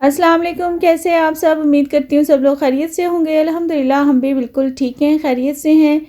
अस्सलाम वालेकुम, कैसे हैं आप सब। उम्मीद करती हूँ सब लोग खैरियत से होंगे। अल्हम्दुलिल्लाह हम भी बिल्कुल ठीक हैं, खैरियत से हैं।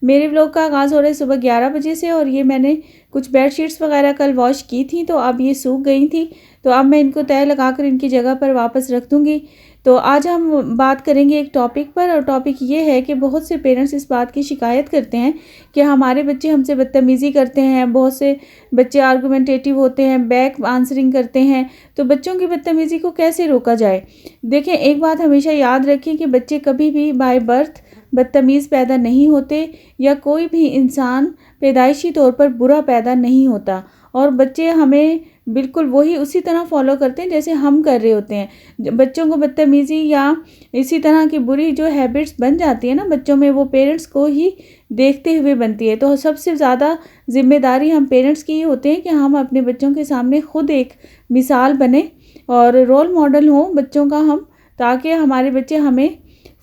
मेरे व्लॉग का आगाज़ हो रहा है सुबह 11 बजे से और ये मैंने कुछ बेडशीट्स वगैरह कल वॉश की थी, तो अब ये सूख गई थी। तो अब मैं इनको तह लगाकर इनकी जगह पर वापस रख दूँगी। तो आज हम बात करेंगे एक टॉपिक पर, और टॉपिक ये है कि बहुत से पेरेंट्स इस बात की शिकायत करते हैं कि हमारे बच्चे हमसे बदतमीज़ी करते हैं। बहुत से बच्चे आर्गुमेंटेटिव होते हैं, बैक आंसरिंग करते हैं। तो बच्चों की बदतमीज़ी को कैसे रोका जाए? देखें, एक बात हमेशा याद रखें कि बच्चे कभी भी बाय बर्थ बदतमीज़ पैदा नहीं होते, या कोई भी इंसान पैदाइशी तौर पर बुरा पैदा नहीं होता। और बच्चे हमें बिल्कुल वही उसी तरह फॉलो करते हैं जैसे हम कर रहे होते हैं। बच्चों को बदतमीज़ी या इसी तरह की बुरी जो हैबिट्स बन जाती है ना बच्चों में, वो पेरेंट्स को ही देखते हुए बनती है। तो सबसे ज़्यादा ज़िम्मेदारी हम पेरेंट्स की ही होती है कि हम अपने बच्चों के सामने खुद एक मिसाल बने और रोल मॉडल हों बच्चों का हम, ताकि हमारे बच्चे हमें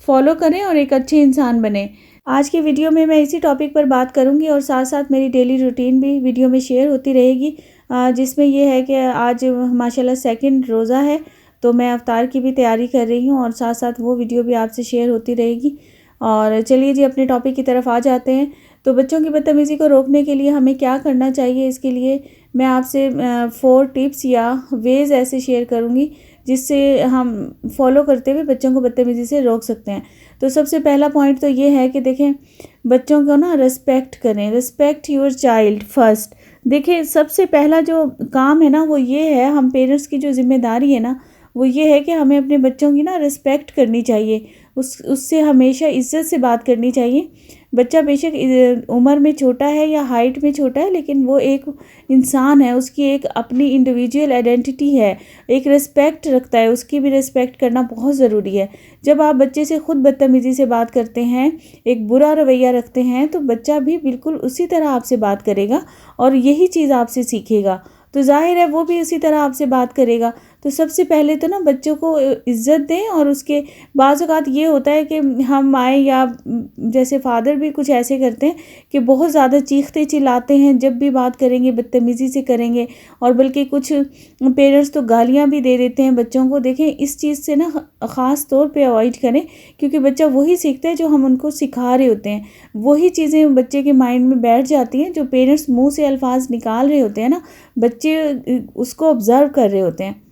फॉलो करें और एक अच्छे इंसान बने। आज की वीडियो में मैं इसी टॉपिक पर बात करूंगी और साथ साथ मेरी डेली रूटीन भी वीडियो में शेयर होती रहेगी, जिसमें ये है कि आज माशाल्लाह सेकंड रोज़ा है, तो मैं अफ्तार की भी तैयारी कर रही हूँ और साथ साथ वो वीडियो भी आपसे शेयर होती रहेगी। और चलिए जी, अपने टॉपिक की तरफ आ जाते हैं। तो बच्चों की बदतमीज़ी को रोकने के लिए हमें क्या करना चाहिए, इसके लिए मैं आपसे 4 टिप्स या वेज़ ऐसे शेयर करूँगी जिससे हम फॉलो करते हुए बच्चों को बदतमीज़ी से रोक सकते हैं। तो सबसे पहला पॉइंट तो ये है कि देखें, बच्चों को ना रिस्पेक्ट करें। Respect your child first. देखिए, सबसे पहला जो काम है ना वो ये है, हम पेरेंट्स की जो ज़िम्मेदारी है ना वो ये है कि हमें अपने बच्चों की ना रिस्पेक्ट करनी चाहिए। उससे हमेशा इज़्ज़त से बात करनी चाहिए। बच्चा बेशक उम्र में छोटा है या हाइट में छोटा है, लेकिन वो एक इंसान है, उसकी एक अपनी इंडिविजुअल आइडेंटिटी है, एक रिस्पेक्ट रखता है, उसकी भी रिस्पेक्ट करना बहुत ज़रूरी है। जब आप बच्चे से खुद बदतमीज़ी से बात करते हैं, एक बुरा रवैया रखते हैं, तो बच्चा भी बिल्कुल उसी तरह आपसे बात करेगा और यही चीज़ आपसे सीखेगा। तो ज़ाहिर है वो भी उसी तरह आपसे बात करेगा। तो सबसे पहले तो ना बच्चों को इज़्ज़त दें। और उसके बाज़ औक़ात ये होता है कि हम माएँ या जैसे फ़ादर भी कुछ ऐसे करते हैं कि बहुत ज़्यादा चीखते चिल्लाते हैं, जब भी बात करेंगे बदतमीज़ी से करेंगे, और बल्कि कुछ पेरेंट्स तो गालियाँ भी दे देते हैं बच्चों को। देखें, इस चीज़ से ना ख़ास तौर पे अवॉइड करें, क्योंकि बच्चा वही सीखता है जो हम उनको सिखा रहे होते हैं। वही चीज़ें बच्चे के माइंड में बैठ जाती हैं, जो पेरेंट्स मुँह से अल्फाज निकाल रहे होते हैं ना, बच्चे उसको ऑब्ज़र्व कर रहे होते हैं।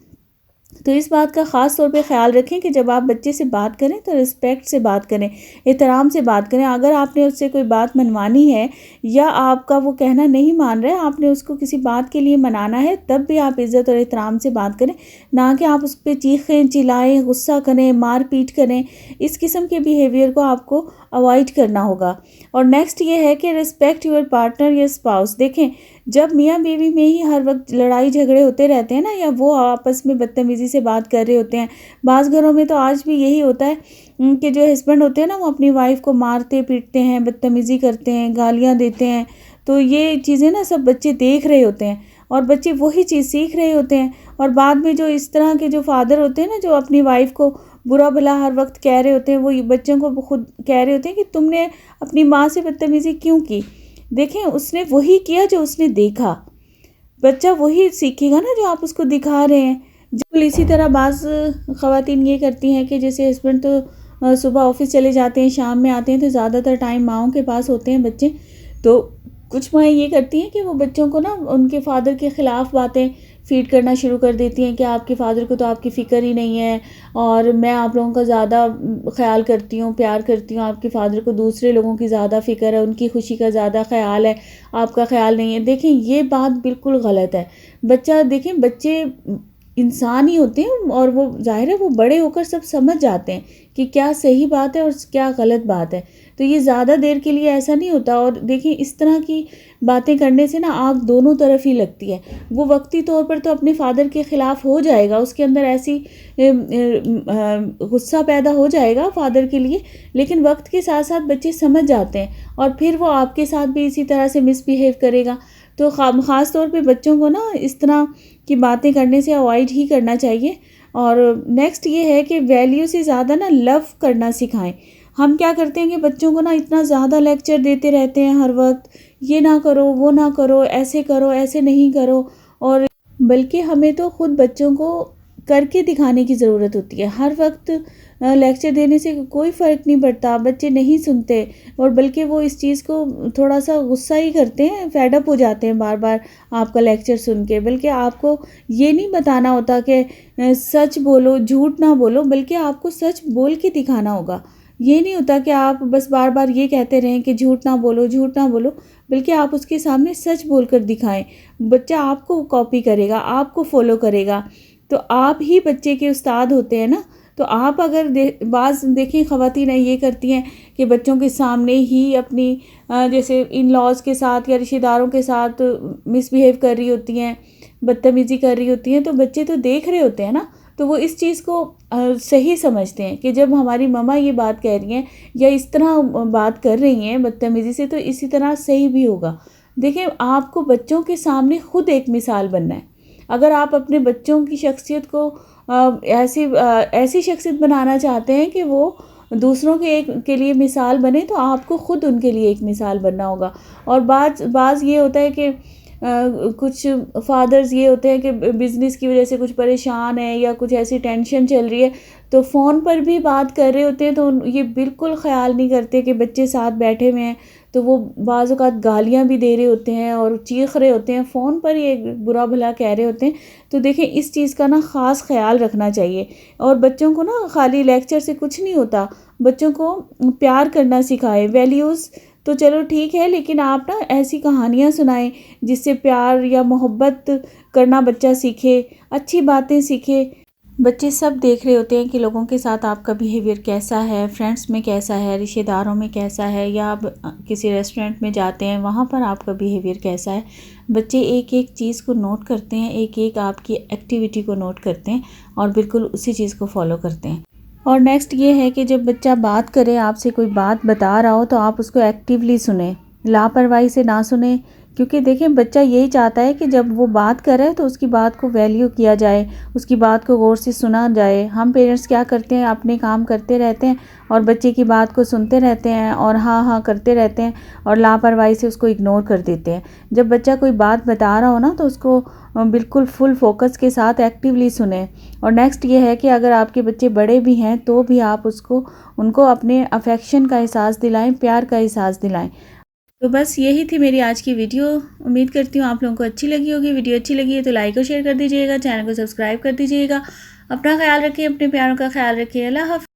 तो इस बात का ख़ास तौर पे ख़्याल रखें कि जब आप बच्चे से बात करें तो रिस्पेक्ट से बात करें, एहतराम से बात करें। अगर आपने उससे कोई बात मनवानी है या आपका वो कहना नहीं मान रहा है, आपने उसको किसी बात के लिए मनाना है, तब भी आप इज़्ज़त और एहतराम से बात करें, ना कि आप उस पर चीखें चिल्लाएँ, गुस्सा करें, मार पीट करें। इस किस्म के बिहेवियर को आपको अवॉइड करना होगा। और नेक्स्ट ये है कि रिस्पेक्ट योर पार्टनर या स्पाउस। देखें, जब मियाँ बीवी में ही हर वक्त लड़ाई झगड़े होते रहते हैं ना, या वो आपस में बदतमीज़ी से बात कर रहे होते हैं, बाज़ घरों में तो आज भी यही होता है कि जो हस्बैंड होते हैं ना वो अपनी वाइफ को मारते पीटते हैं, बदतमीज़ी करते हैं, गालियाँ देते हैं। तो ये चीज़ें ना सब बच्चे देख रहे होते हैं और बच्चे वही चीज़ सीख रहे होते हैं। और बाद में जो इस तरह के जो फादर होते हैं ना, जो अपनी वाइफ को बुरा भला हर वक्त कह रहे होते हैं, वो बच्चों को खुद कह रहे होते हैं कि तुमने अपनी माँ से बदतमीज़ी क्यों की। देखें, उसने वही किया जो उसने देखा। बच्चा वही सीखेगा ना जो आप उसको दिखा रहे हैं। बिल्कुल इसी तरह बाज़ ख़वातीन ये करती हैं कि जैसे हस्बैंड तो सुबह ऑफ़िस चले जाते हैं, शाम में आते हैं, तो ज़्यादातर टाइम माँओं के पास होते हैं बच्चे। तो कुछ माएँ ये करती हैं कि वो बच्चों को ना उनके फ़ादर के ख़िलाफ़ बातें फ़ीड करना शुरू कर देती हैं कि आपके फ़ादर को तो आपकी फ़िक्र ही नहीं है, और मैं आप लोगों का ज़्यादा ख़्याल करती हूँ, प्यार करती हूँ। आपके फ़ादर को दूसरे लोगों की ज़्यादा फ़िक्र है, उनकी खुशी का ज़्यादा ख़्याल है, आपका ख़्याल नहीं है। देखें, ये बात बिल्कुल गलत है। बच्चा, देखें, बच्चे इंसान ही होते हैं और वो ज़ाहिर है वो बड़े होकर सब समझ जाते हैं कि क्या सही बात है और क्या गलत बात है। तो ये ज़्यादा देर के लिए ऐसा नहीं होता। और देखिए, इस तरह की बातें करने से ना आग दोनों तरफ ही लगती है। वो वक्ती तौर पर तो अपने फ़ादर के ख़िलाफ़ हो जाएगा, उसके अंदर ऐसी गुस्सा पैदा हो जाएगा फ़ादर के लिए, लेकिन वक्त के साथ साथ बच्चे समझ जाते हैं और फिर वो आपके साथ भी इसी तरह से मिसबिहेव करेगा। तो ख़ास तौर पे बच्चों को ना इस तरह की बातें करने से अवॉइड ही करना चाहिए। और नेक्स्ट ये है कि वैल्यू से ज़्यादा ना लव करना सिखाएं। हम क्या करते हैं कि बच्चों को ना इतना ज़्यादा लेक्चर देते रहते हैं हर वक्त, ये ना करो, वो ना करो, ऐसे नहीं करो। और बल्कि हमें तो खुद बच्चों को करके दिखाने की ज़रूरत होती है। हर वक्त लेक्चर देने से कोई फ़र्क नहीं पड़ता, बच्चे नहीं सुनते और बल्कि वो इस चीज़ को थोड़ा-सा गुस्सा ही करते हैं, फेड अप हो जाते हैं बार-बार आपका लेक्चर सुन के। बल्कि आपको ये नहीं बताना होता कि सच बोलो, झूठ ना बोलो, बल्कि आपको सच बोल के दिखाना होगा। ये नहीं होता कि आप बस बार-बार ये कहते रहें कि झूठ ना बोलो, झूठ ना बोलो, बल्कि आप उसके सामने सच बोलकर दिखाएँ। बच्चा आपको कॉपी करेगा, आपको फ़ॉलो करेगा। तो आप ही बच्चे के उस्ताद होते हैं ना, तो आप अगर बाज़ देखिए ख़वातीन ये करती हैं कि बच्चों के सामने ही अपनी जैसे इन-लॉज़ के साथ या रिश्तेदारों के साथ मिसबिहेव कर रही होती हैं, बदतमीज़ी कर रही होती हैं, तो बच्चे तो देख रहे होते हैं ना, तो वो इस चीज़ को सही समझते हैं कि जब हमारी मम्मा ये बात कह रही हैं या इस तरह बात कर रही हैं बदतमीज़ी से, तो इसी तरह सही भी होगा। देखिए, आपको बच्चों के सामने खुद एक मिसाल बनना है। अगर आप अपने बच्चों की शख्सियत को ऐसी शख्सियत बनाना चाहते हैं कि वो दूसरों के लिए मिसाल बने, तो आपको खुद उनके लिए एक मिसाल बनना होगा। और बाज़ ये होता है कि कुछ फादर्स ये होते हैं कि बिज़नेस की वजह से कुछ परेशान हैं या कुछ ऐसी टेंशन चल रही है, तो फ़ोन पर भी बात कर रहे होते हैं, तो ये बिल्कुल ख़्याल नहीं करते कि बच्चे साथ बैठे हुए हैं, तो वो बाज़ औक़ात गालियाँ भी दे रहे होते हैं और चीख रहे होते हैं, फ़ोन पर ये बुरा भला कह रहे होते हैं। तो देखें, इस चीज़ का ना ख़ास ख़्याल रखना चाहिए। और बच्चों को ना खाली लेक्चर से कुछ नहीं होता, बच्चों को प्यार करना सिखाएँ, वैल्यूज़ तो चलो ठीक है, लेकिन आप ना ऐसी कहानियाँ सुनाएँ जिससे प्यार या मोहब्बत करना बच्चा सीखे, अच्छी बातें सीखे। बच्चे सब देख रहे होते हैं कि लोगों के साथ आपका बिहेवियर कैसा है, फ्रेंड्स में कैसा है, रिश्तेदारों में कैसा है, या आप किसी रेस्टोरेंट में जाते हैं वहाँ पर आपका बिहेवियर कैसा है। बच्चे एक-एक चीज़ को नोट करते हैं, एक-एक आपकी एक्टिविटी को नोट करते हैं और बिल्कुल उसी चीज़ को फॉलो करते हैं। और नेक्स्ट ये है कि जब बच्चा बात करे, आपसे कोई बात बता रहा हो, तो आप उसको एक्टिवली सुनें, लापरवाही से ना सुनें। क्योंकि देखें, बच्चा यही चाहता है कि जब वो बात करे तो उसकी बात को वैल्यू किया जाए, उसकी बात को गौर से सुना जाए। हम पेरेंट्स क्या करते हैं, अपने काम करते रहते हैं और बच्चे की बात को सुनते रहते हैं और हाँ हाँ करते रहते हैं और लापरवाही से उसको इग्नोर कर देते हैं। जब बच्चा कोई बात बता रहा हो ना, तो उसको बिल्कुल फुल फोकस के साथ एक्टिवली सुने। और नेक्स्ट ये है कि अगर आपके बच्चे बड़े भी हैं तो भी आप उनको अपने अफेक्शन का एहसास दिलाएं, प्यार का एहसास दिलाएं। तो बस यही थी मेरी आज की वीडियो। उम्मीद करती हूँ आप लोगों को अच्छी लगी होगी। वीडियो अच्छी लगी है तो लाइक और शेयर कर दीजिएगा, चैनल को सब्सक्राइब कर दीजिएगा। अपना ख्याल रखिए, अपने प्यारों का ख्याल रखिए। अल्लाह हाफ़िज़।